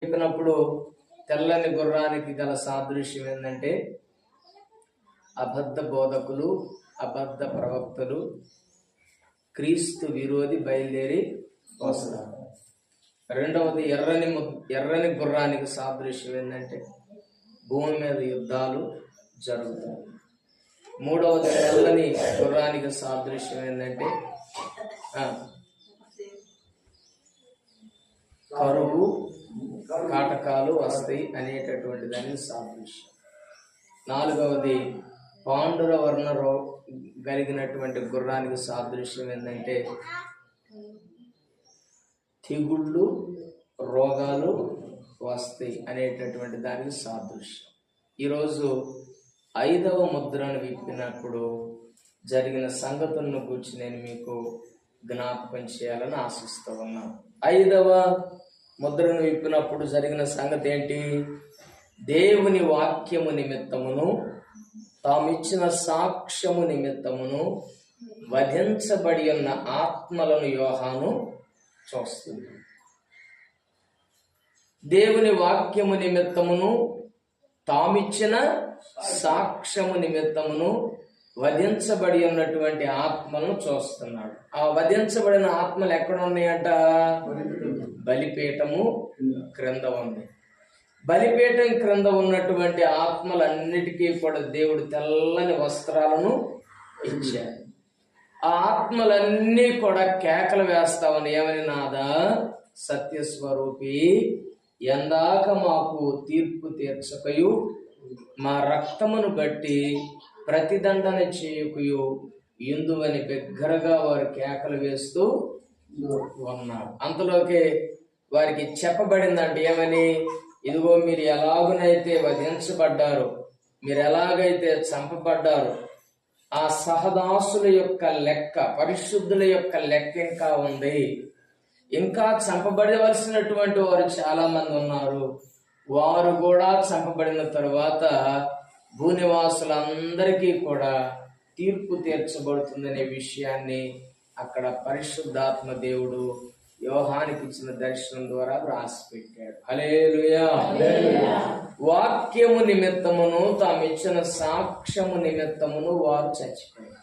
చెప్పినప్పుడు తెల్లని గుర్రానికి గల సాదృశ్యం ఏంటంటే అబద్ధ బోధకులు, అబద్ధ ప్రవక్తలు, క్రీస్తు విరోధి బయలుదేరి వస్తారు. రెండవది ఎర్రని గుర్రానికి సాదృశ్యం ఏంటంటే భూమి మీద యుద్ధాలు జరుగుతాయి. మూడవది తెల్లని గుర్రానికి సాదృశ్యం ఏంటంటే కరువు కాటకాలు వస్తాయి అనేటటువంటి దానికి సాదృశ్యం. నాలుగవది పాండుర వర్ణ కలిగినటువంటి గుర్రానికి సాదృశ్యం ఏంటంటే తెగుళ్ళు రోగాలు వస్తాయి అనేటటువంటి దానికి సాదృశ్యం. ఈరోజు 5వ ముద్రను విప్పినప్పుడు జరిగిన సంగతులను గురించి నేను మీకు జ్ఞాపకం చేయాలని ఆశిస్తూ ఉన్నాను. 5వ ముద్రను విప్పినప్పుడు జరిగిన సంగతి ఏంటి? దేవుని వాక్యము నిమిత్తమును తామిచ్చిన సాక్ష్యము నిమిత్తమును వధించబడి ఉన్న ఆత్మలను యోహాను చూస్తుంది. దేవుని వాక్యము నిమిత్తమును తామిచ్చిన సాక్ష్యము నిమిత్తమును వధించబడి ఉన్నటువంటి ఆత్మలను చూస్తున్నాడు. ఆ వధించబడిన ఆత్మలు ఎక్కడ ఉన్నాయంట? బలిపీఠము క్రింద ఉంది. బలిపీఠం క్రింద ఉన్నటువంటి ఆత్మలన్నిటికీ కూడా దేవుడు తెల్లని వస్త్రాలను ఇచ్చాడు. ఆ ఆత్మలన్నీ కూడా కేకలు వేస్తామని ఏమని? నాదా సత్యస్వరూపి, ఎందాక మాకు తీర్పు తీర్చకయు మా రక్తమును బట్టి ప్రతిదండన చేయకయు ఇందువని బిగ్గరగా వారు కేకలు వేస్తూ ఉన్నారు. అంతలోకి వారికి చెప్పబడిందంటే ఏమని? ఇదిగో మీరు ఎలాగునైతే వధించబడ్డారు, మీరు ఎలాగైతే చంపబడ్డారు, ఆ సహదాసుల యొక్క లెక్క, పరిశుద్ధుల యొక్క లెక్క ఇంకా ఉంది. ఇంకా చంపబడవలసినటువంటి వారు చాలా మంది ఉన్నారు. వారు కూడా చంపబడిన తరువాత భూనివాసులందరికీ కూడా తీర్పు తీర్చబడుతుందనే విషయాన్ని అక్కడ పరిశుద్ధాత్మ దేవుడు యోహానికి ఇచ్చిన దర్శనం ద్వారా రాసి పెట్టాడు. హల్లెలూయా. వాక్యము నిమిత్తమును తామిచ్చిన సాక్ష్యము నిమిత్తమును వారు చచ్చిపోయారు.